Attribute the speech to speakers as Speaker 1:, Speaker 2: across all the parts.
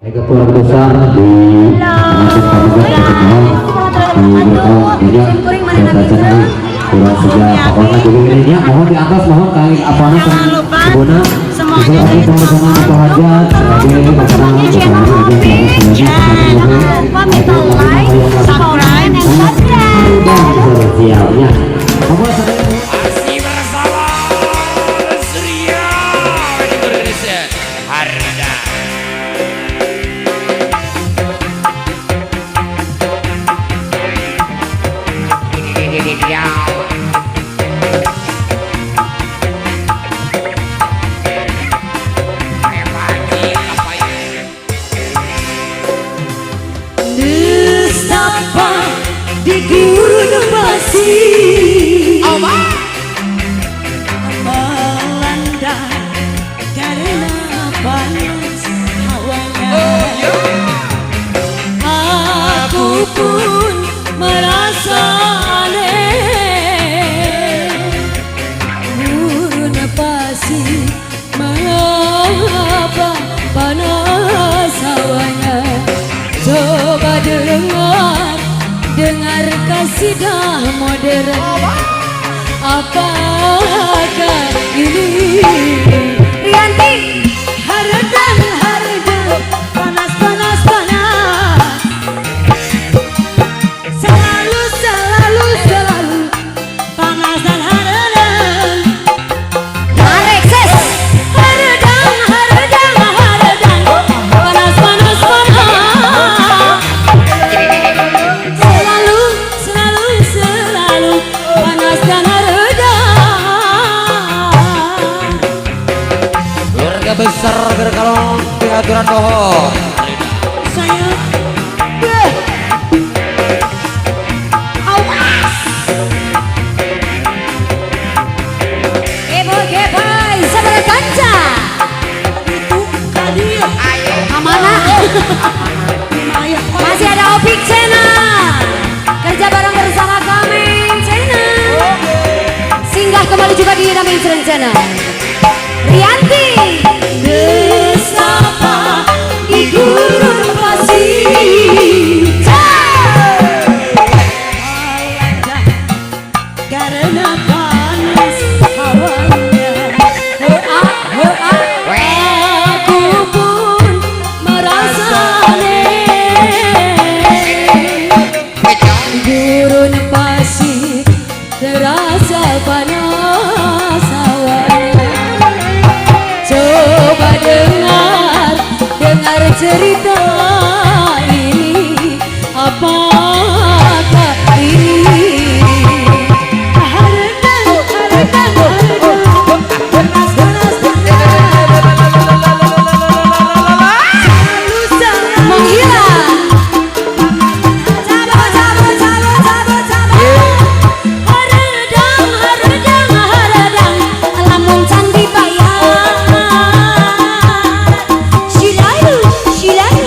Speaker 1: Ketua besar di mohon di atas, mohon kali apa guna sebagai sama-sama hajat sebagai makanan sosialnya.
Speaker 2: Masih bersama Surya di Indonesia Harda.
Speaker 3: Nestapa di gurun pasir melanda karena panas hawanya. Aku pun merasa aneh, gurun pasir mengapa panas hawanya. Coba dengar kasidah modern. Apakah ini Rianti? Haredang, haredang, panas, panas, panas. Selalu, selalu, selalu panas dan haredang. Alexis, haredang, haredang, haredang, panas, panas, panas. Selalu, selalu, selalu panas dan haredang.
Speaker 2: Keluarga besar Gerkalong pengaturan pohon.
Speaker 3: Saya awas. Geboy, sabar kanca. Itu tadi Amana. Masih ada Opik Cena. Kerja bareng bersama kami Cena. Singgah kembali juga di Namin Cena. Rianti. Nestapa di gurun pasir melanda karena panas hawanya. Aku pun merasa aneh, gurun pasir terasa panas hawanya. Coba dengar cerita ini. Apakah ini haredang, haredang, haredang, panas, panas, panas. Selalu, selalu menghilang. Cabut, cabut, cabut, cabut, cabut. Haredang, haredang, haredang, lamun can dibayar. Shilayu, shilayu.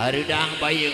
Speaker 4: Harudang Bayu